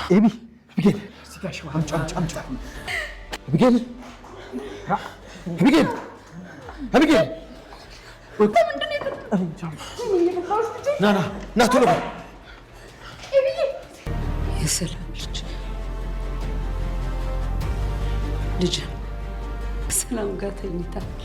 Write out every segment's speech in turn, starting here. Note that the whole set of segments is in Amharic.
ኤቢ ቢገል ሲጋሽ አምጫ ቢገል ቢገል ቢገል ና ቶሎ የሰላም ልጅ ሰላም ጋር ተኝታለች።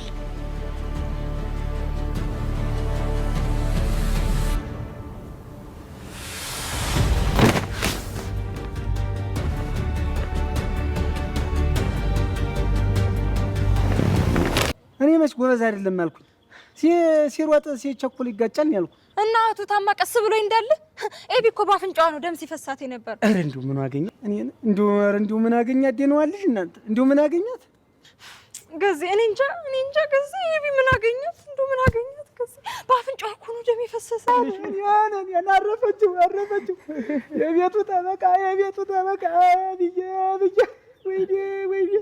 እኔ መች ጎበዝ አይደለም አልኩኝ። ሲሮጥ ሲቸኩል ይጋጫል ያልኩ እና አቱ ታማ ቀስ ብሎ እንዳለ ኤቢ እኮ ባፍንጫዋ ነው ደም ሲፈሳት ነበር። አረ እንደው ምን አገኘ እኔ እንደው ምን አገኛት ደነዋልሽ እናንተ እንደው ምን አገኛት ገዜ እኔ እንጃ ገዜ ኤቢ ምን አገኛት እንደው ምን አገኛት ገዜ ባፍንጫዋ እኮ ነው ደም የፈሰሰው። ያና አረፈችው የቤቱ ጠበቃ ብዬ ወይኔ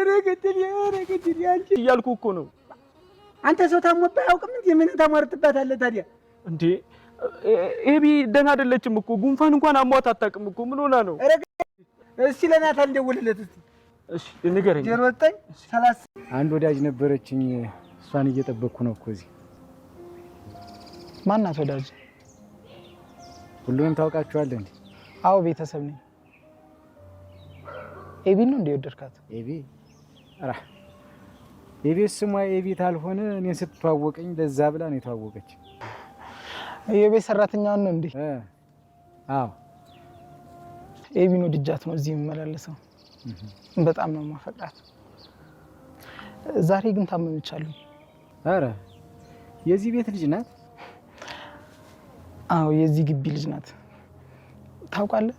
ረገድል አንቺ እያልኩ እኮ ነው። አንተ ሰው ታሞባ አያውቅም እንዴ? ምን ታሟርትባታለህ ታዲያ? እንዴ ኤቢ ደህና አይደለችም እኮ ጉንፋን እንኳን አሟት አታውቅም እኮ። ምን ሆና ነው? እስቲ ለናታል ደውልለት እስቲ። እሺ ንገረኝ። 0930 አንድ ወዳጅ ነበረችኝ፣ እሷን እየጠበቅኩ ነው እኮ እዚህ። ማናት ወዳጅ? ሁሉንም ታውቃቸዋለህ እንዴ? አዎ ቤተሰብ ነኝ። ኤቢ ነው እንዴ ወደድካት? ኤቢ አራ ኤቢ ስሟ ኤቢ ታልሆነ እኔ ስትተዋወቀኝ ለዛ ብላ ነው የተዋወቀች። የቤት ሰራተኛው ነው እንዴ? አዎ ኤቢ ነው ድጃት ነው እዚህ የሚመላለሰው። በጣም ነው ማፈቃት። ዛሬ ግን ታመመቻለሁ። አረ የዚህ ቤት ልጅ ናት? አዎ የዚህ ግቢ ልጅ ናት። ታውቃለህ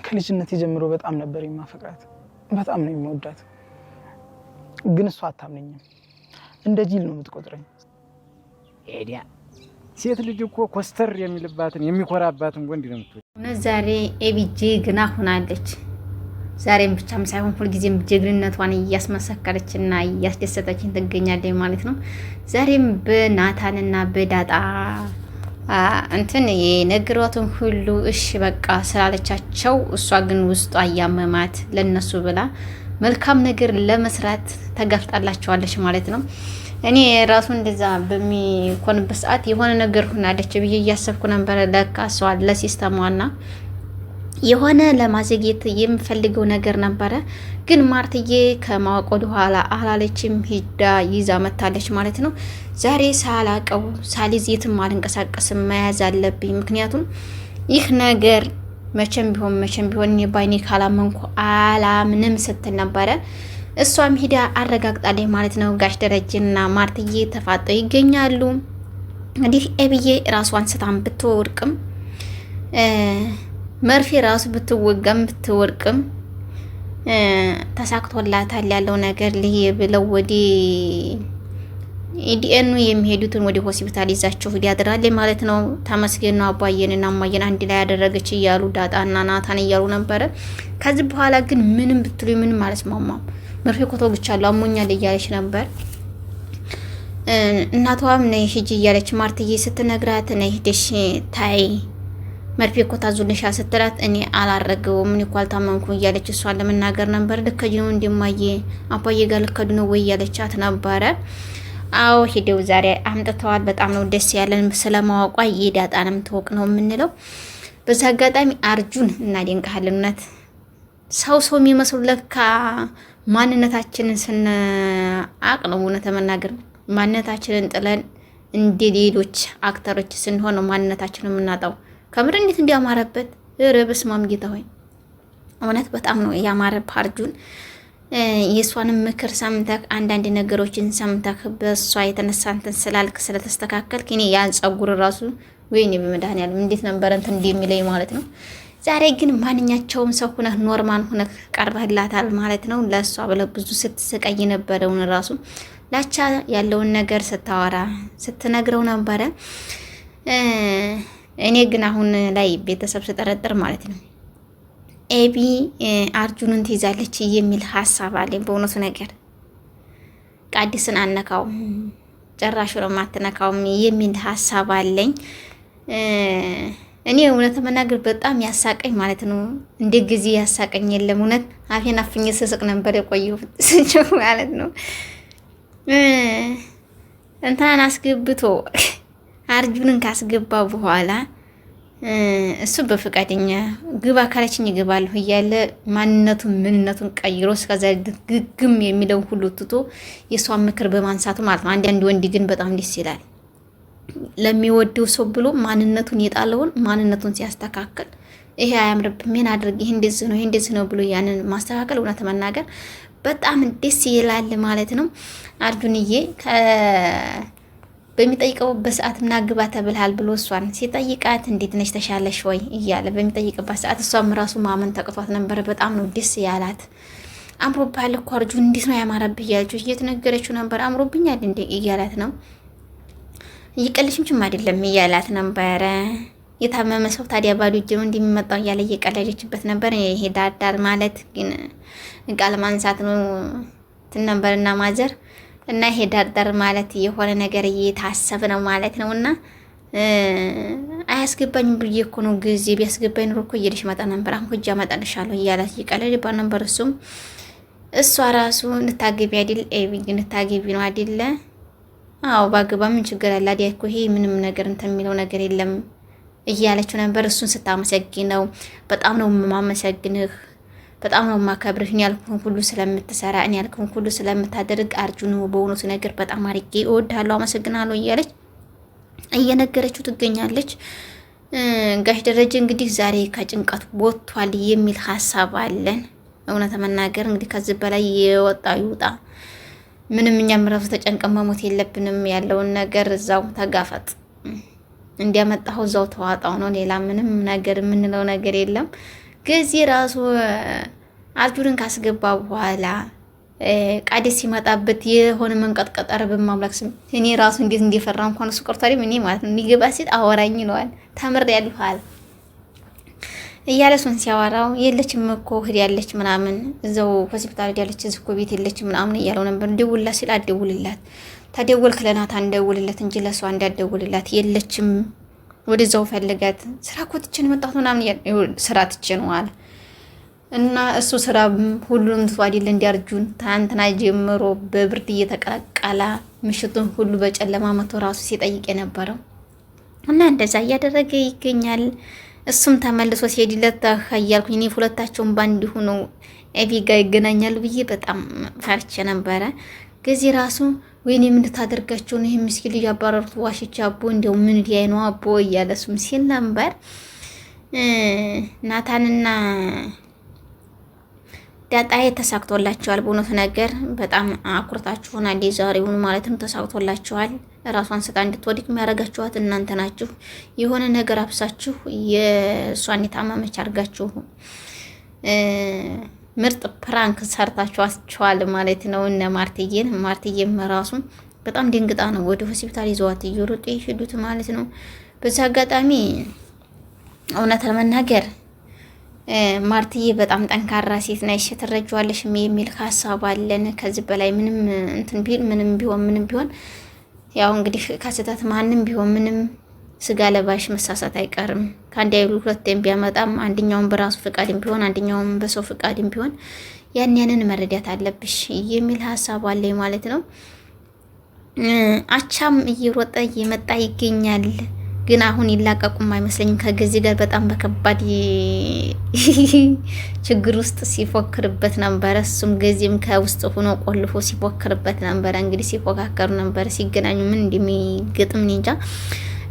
ከልጅነት ጀምሮ በጣም ነበር የማፈቅራት። በጣም ነው የምወዳት። ግን እሷ አታምነኝም። እንደ ጂል ነው የምትቆጥረኝ። ኤዲያ ሴት ልጅ እኮ ኮስተር የሚልባትን የሚኮራባትን ወንድ ነው የምትወድ። ዛሬ ኤቢ ጀግና ሆናለች። ዛሬም ብቻም ሳይሆን ሁልጊዜም ጀግንነቷን እያስመሰከረችና እያስደሰተችን ትገኛለች ማለት ነው። ዛሬም በናታንና በዳጣ እንትን የነገሯትን ሁሉ እሺ በቃ ስላለቻቸው እሷ ግን ውስጧ ያመማት ለነሱ ብላ መልካም ነገር ለመስራት ተጋፍጣላቸዋለች ማለት ነው። እኔ ራሱ እንደዛ በሚኮንበት ሰዓት የሆነ ነገር ሆናለች ብዬ እያሰብኩ ነበር። ለካ እሷ ለሲስተሟና የሆነ ለማዘግየት የምፈልገው ነገር ነበረ። ግን ማርትዬ ከማወቅ ወደ ኋላ አላለችም፣ ሂዳ ይዛ መታለች ማለት ነው። ዛሬ ሳላቀው ሳልይዝ የትም አልንቀሳቀስም፣ መያዝ አለብኝ። ምክንያቱም ይህ ነገር መቼም ቢሆን እኔ ባይኔ ካላመንኩ አላምንም ስትል ነበረ። እሷም ሂዳ አረጋግጣለች ማለት ነው። ጋሽ ደረጀና ማርትዬ ተፋጠው ይገኛሉ። እንግዲህ ኤቢዬ ራሷን ስታም ብትወርቅም መርፌ ራሱ ብትወርቅም ተሳክቶላታል። ያለው ነገር ልይ ብለው ወዲ ኢዲኤኑ የሚሄዱትን ወደ ሆስፒታል ይዛቸው ያድራል ማለት ነው። ተመስገን ነው አባዬንና እማዬን አንድ ላይ ያደረገች እያሉ ዳጣና ናታን እያሉ ነበረ። ከዚህ በኋላ ግን ምንም ብትሉ ምንም ማለት ማማም መርፌ ኮቶ ብቻለሁ አሞኛል እያለች ነበር። እናቷም ነይ ሂጂ እያለች ማርትዬ ስትነግራት ነይ ሂደሽ ታይ መርፌ ኮታ ዙልሻ ስትላት እኔ አላረገውም ምን ይኳል ታመምኩ እያለች እሷን ለመናገር ነበር። ልከጅ ነው እንደማዬ አባዬ ጋር ልከዱ ነው ወይ እያለቻት ነበረ። አዎ ሄደው ዛሬ አምጥተዋል። በጣም ነው ደስ ያለን ስለማወቋ የዳጣንም ተወቅ ነው የምንለው። በዛ አጋጣሚ አርጁን እናደንቃለን። እውነት ሰው የሚመስሉ ለካ ማንነታችንን ስናቅ ነው እውነት መናገር ማንነታችንን ጥለን እንደ ሌሎች አክተሮች ስንሆን ነው ማንነታችንን የምናጣው። ከምር እንዴት እንዲያማረበት ረብስ ማምጌታ ሆይ እውነት በጣም ነው ያማረበት አርጁን። የሷንም ምክር ሰምተክ አንዳንድ ነገሮችን ሰምተክ በሷ የተነሳ እንትን ስላልክ ስለተስተካከልክ እኔ ያን ጸጉር ራሱ ወይኔ በመድኃኒዓለም እንዴት ነበር እንትን እንደሚለኝ ማለት ነው። ዛሬ ግን ማንኛቸውም ሰው ሆነህ ኖርማል ሆነህ ቀርበህላታል ማለት ነው። ለሷ ብለህ ብዙ ስትሰቃይ ነበረውን ራሱ ላቻ ያለውን ነገር ስታወራ ስትነግረው ነበረ። እኔ ግን አሁን ላይ ቤተሰብ ስጠረጥር ማለት ነው ኤቢ አርጁንን ትይዛለች የሚል ሀሳብ አለኝ። በእውነቱ ነገር ቃዲስን አነካው ጭራሽ ነው ማትነካውም የሚል ሀሳብ አለኝ። እኔ እውነት መናገር በጣም ያሳቀኝ ማለት ነው። እንደ ጊዜ ያሳቀኝ የለም። እውነት አፌን አፍኜ ስስቅ ነበር የቆየሁት ስንቸው ማለት ነው። እንታን አስገብቶ አርጁንን ካስገባ በኋላ እሱ በፈቃደኛ ግባ ካለችኝ እገባለሁ እያለ ማንነቱን ምንነቱን ቀይሮ እስከዛ ግግም የሚለው ሁሉ ትቶ የሷን ምክር በማንሳቱ ማለት ነው። አንዳንድ ወንድ ግን በጣም ደስ ይላል። ለሚወደው ሰው ብሎ ማንነቱን የጣለውን ማንነቱን ሲያስተካክል ይሄ አያምርብህ፣ ምን አድርግ፣ ይሄ እንደዚህ ነው፣ ይሄ እንደዚህ ነው ብሎ ያንን ማስተካከል እውነት መናገር በጣም ደስ ይላል ማለት ነው። አርጁንዬ በሚጠይቀው በሰዓት እና ግባ ተብልሃል ብሎ እሷን ሲጠይቃት እንዴት ነሽ ተሻለሽ ወይ እያለ በሚጠይቅባት ሰዓት እሷም ራሱ ማመን ተቅቷት ነበር። በጣም ነው ደስ ያላት። አምሮብሃል እኮ አርጁን፣ እንዴት ነው ያማረብህ እያለችው እየተነገረችው ነበር። አምሮብኛል እንዴ እያላት ነው። እየቀለድሽም አይደለም እያላት ነበረ። የታመመ ሰው ታዲያ ባዶ እጅ ነው እንደሚመጣው እያለ እየቀለደችበት ነበር። ይሄ ዳርዳር ማለት ግን ቃል ማንሳት ነው ትነበርና ማዘር እና ይሄ ዳርዳር ማለት የሆነ ነገር እየታሰብ ነው ማለት ነው። እና አያስገባኝም ብዬ እኮ ነው ጊዜ ቢያስገባኝ ኑሮ እኮ እየሄድሽ መጣ ነበር፣ አሁን እጃ መጣልሻለሁ እያላት እየቀለደባት ነበር። እሷ ራሱ ልታገቢ አይደል ኤቢ ግን ልታገቢ ነው አይደለ? አዎ ባገባ ምን ችግር አለ? አዲያ እኮ ይሄ ምንም ነገር እንትን የሚለው ነገር የለም እያለችው ነበር። እሱን ስታመሰግነው በጣም ነው የማመሰግንህ፣ በጣም ነው የማከብርህ፣ እኔ ያልኩህን ሁሉ ስለምትሰራ፣ እኔ ያልኩህን ሁሉ ስለምታደርግ አርጁን በእውነቱ ነገር በጣም አድርጌ እወድሃለሁ፣ አመሰግናለሁ እያለች እየነገረችው ትገኛለች። ጋሽ ደረጀ እንግዲህ ዛሬ ከጭንቀቱ ወጥቷል የሚል ሀሳብ አለን። እውነት መናገር እንግዲህ ከዚህ በላይ የወጣ ይውጣ። ምንም እኛም ራሱ ተጨንቀን መሞት የለብንም። ያለውን ነገር እዛው ተጋፈጥ፣ እንዲያመጣው እዛው ተዋጣው ነው። ሌላ ምንም ነገር የምንለው ነገር የለም። ጊዜ ራሱ አርጁንን ካስገባ በኋላ ቃዴስ ሲመጣበት የሆነ መንቀጥቀጥ ረብን ማምላክ ስም እኔ ራሱ እንዴት እንደፈራ እንኳን እሱ ቀርቷል። እኔ ማለት ነው እንዲገባ ሲል አወራኝ ይለዋል። ተምር ያልኋል እያለ እሱን ሲያወራው የለችም እኮ ሂድ ያለች ምናምን እዛው ሆስፒታል ያለች እዚህ እኮ ቤት የለች ምናምን እያለው ነበር። ደውልላት ሲል አትደውልላት፣ ተደወልክ ለናታ እንደውልለት እንጂ ለሷ እንዳትደውልላት፣ የለችም ወደዛው ፈልጋት፣ ስራ እኮ ትቼ ነው የመጣሁት ምናምን ስራ ትቼ ነው አለ እና እሱ ስራ ሁሉንም ትቶ አይደል እንዲያርጁን ትናንትና ጀምሮ በብርድ እየተቀላቀላ ምሽቱን ሁሉ በጨለማ መቶ ራሱ ሲጠይቅ የነበረው እና እንደዛ እያደረገ ይገኛል። እሱም ተመልሶ ሲሄድለት ታያልኩኝ እኔ ሁለታቸውን ባንድ ሆኖ ኤቢ ጋር ይገናኛሉ ብዬ በጣም ፈርቼ ነበረ። ጊዜ ራሱ ወይኔ ምን ልታደርጋቸው ነው? ይሄ ምስኪን ልጅ አባረሩት ዋሽቻ አቦ እንደው ምን ሊያይ ነው አቦ እያለ እሱም ሲል ነበር። ናታንና ዳጣዬ ተሳክቶላቸዋል። በእውነቱ ነገር በጣም አኩርታችሁና ዛሬውን ማለትም ተሳክቶላቸዋል። ራሷን ስታ እንድትወድቅ የሚያደርጋችኋት እናንተ ናችሁ። የሆነ ነገር አብሳችሁ የእሷን የታመመች አድርጋችሁ ምርጥ ፕራንክ ሰርታችኋል ማለት ነው። እነ ማርትዬም ራሱ በጣም ድንግጣ ነው ወደ ሆስፒታል ይዘዋት እየሮጡ ይሄዱት ማለት ነው። በዚህ አጋጣሚ እውነት ለመናገር ማርትዬ በጣም ጠንካራ ሴት ነሽ፣ ትረጃዋለሽ የሚል ሀሳብ አለን። ከዚህ በላይ ምንም እንትን ቢል ምንም ቢሆን ያው እንግዲህ ከስህተት ማንም ቢሆን ምንም ስጋ ለባሽ መሳሳት አይቀርም። ከአንድ አይሉ ሁለቴም ቢያመጣም አንደኛውን በራሱ ፍቃድም ቢሆን አንደኛውን በሰው ፍቃድም ቢሆን ያንን መረዳት አለብሽ የሚል ሀሳብ አለኝ ማለት ነው። አቻም እየሮጠ እየመጣ ይገኛል። ግን አሁን ይላቀቁም አይመስለኝም። ከጊዜ ጋር በጣም በከባድ ችግር ውስጥ ሲፎክርበት ነበረ። እሱም ጊዜም ከውስጥ ሆኖ ቆልፎ ሲፎክርበት ነበረ። እንግዲህ ሲፎካከሩ ነበረ። ሲገናኙ ምን እንደሚገጥም እንጃ።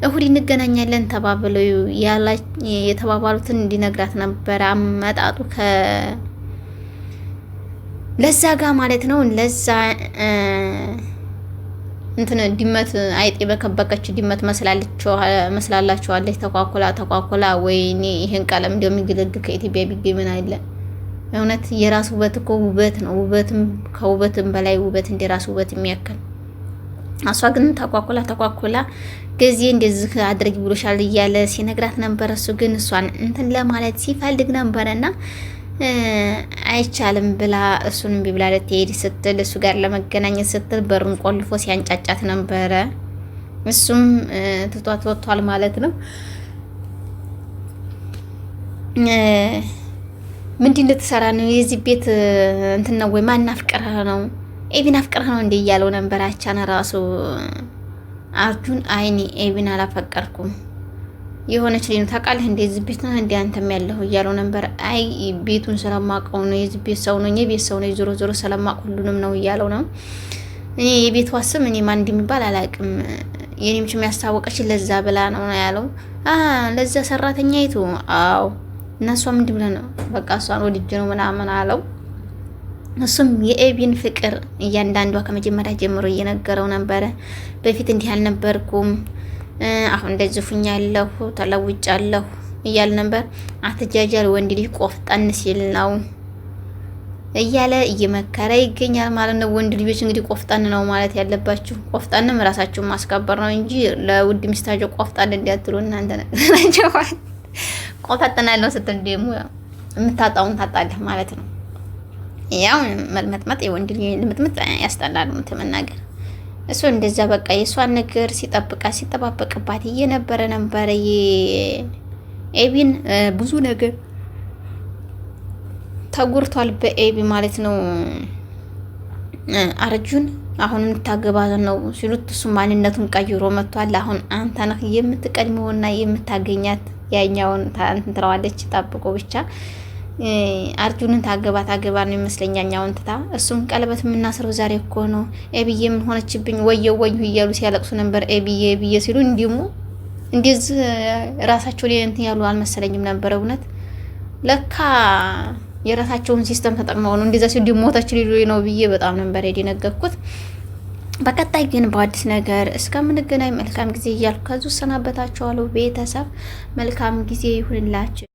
እሁድ እንገናኛለን ተባብለው የተባባሉትን እንዲነግራት ነበረ። አመጣጡ ለዛ ጋር ማለት ነው። ለዛ እንትን ድመት አይጤ በከበቀች ድመት መስላላችኋለች። ተኳኩላ ወይኔ ይሄን ቀለም እንደሚገለግ ከኢትዮጵያ ቢገኝ ምን አለ። እውነት የራስ ውበት እኮ ውበት ነው። ውበትም ከውበትም በላይ ውበት እንደ ራስ ውበት የሚያክል እሷ ግን ተኳኩላ ጊዜ እንደዚህ አድርጊ ብሎሻል እያለ ሲነግራት ነበረ። እሱ ግን እሷን እንትን ለማለት ሲፈልግ ነበረና አይቻልም ብላ እሱን እምቢ ብላ ልትሄድ ስትል እሱ ጋር ለመገናኘት ስትል በሩን ቆልፎ ሲያንጫጫት ነበረ። እሱም ትቷት ወጥቷል ማለት ነው። ምንድን ልትሰራ ነው? የዚህ ቤት እንትን ነው ወይ? ማን አፍቅረህ ነው? ኤቢን አፍቅረህ ነው እንዴ እያለው ነበር። አቻነ ራሱ አርጁን አይኔ ኤቢን አላፈቀርኩም የሆነች ልጅ ነው ታውቃለህ እንዴ? የዚህ ቤት ነው እንዴ አንተም ያለሁ እያለው ነበር። አይ ቤቱን ስለማውቀው ነው፣ የዚህ ቤት ሰው ነው፣ የቤት ሰው ነው፣ ዞሮ ዞሮ ስለማውቅ ሁሉንም ነው እያለው ነው። እኔ የቤቷ ስም እኔ ማን እንደሚባል አላውቅም፣ የኔም ችም ያስታወቀች ለዛ ብላ ነው ያለው። ለዛ ሰራተኛይቱ? አዎ። እና እሷ ምንድን ብለህ ነው? በቃ እሷን ወድጄ ነው ምናምን አለው። እሱም የኤቢን ፍቅር እያንዳንዷ ከመጀመሪያ ጀምሮ እየነገረው ነበረ። በፊት እንዲህ አልነበርኩም፣ አሁን እንደዚህ ፉኛለሁ፣ ተለውጫለሁ እያለ ነበር። አትጃጃል፣ ወንድ ልጅ ቆፍጠን ሲል ነው እያለ እየመከረ ይገኛል ማለት ነው። ወንድ ልጆች እንግዲህ ቆፍጠን ነው ማለት ያለባችሁ። ቆፍጠንም ራሳችሁን ማስከበር ነው እንጂ ለውድ ሚስታቸው ቆፍጠን እንዲያትሉ እናንተ ናቸው። ቆፍጠናለሁ ስትል ደግሞ የምታጣውን ታጣለህ ማለት ነው። ያው መልመጥመጥ የወንድ ልጅ ልምጥምጥ ያስጠላል ተመናገር። እሱ እንደዛ በቃ የሷን ነገር ሲጠባበቅባት እየነበረ ኤቢን ብዙ ነገር ተጉርቷል በኤቢ ማለት ነው። አርጁን አሁን የምታገባ ነው ሲሉት እሱ ማንነቱን ቀይሮ መጥቷል። አሁን አንተ ነህ የምትቀድመውና የምታገኛት ያኛውን እንትን ትለዋለች። ጠብቆ ብቻ አርጁንን ታገባ ነው ይመስለኛል። ያኛውን ትታ እሱም ቀለበት የምናስረው ዛሬ እኮ ነው፣ ኤቢዬ ምን ሆነችብኝ፣ ወየው እያሉ ሲያለቅሱ ነበር። ኤቢዬ ሲሉ እንዲሙ እንደዚህ ራሳቸውን እንትን ያሉ አልመሰለኝም ነበር። እውነት ለካ የራሳቸውን ሲስተም ተጠቅመው ነው እንደዛ ሲሉ ሞታች ሊሉ ነው ብዬ በጣም ነበር የደነገጥኩት። በቀጣይ ግን በአዲስ ነገር እስከምንገናኝ መልካም ጊዜ እያልኩ ከዙ ሰናበታችኋለሁ። ቤተሰብ መልካም ጊዜ ይሁንላችሁ።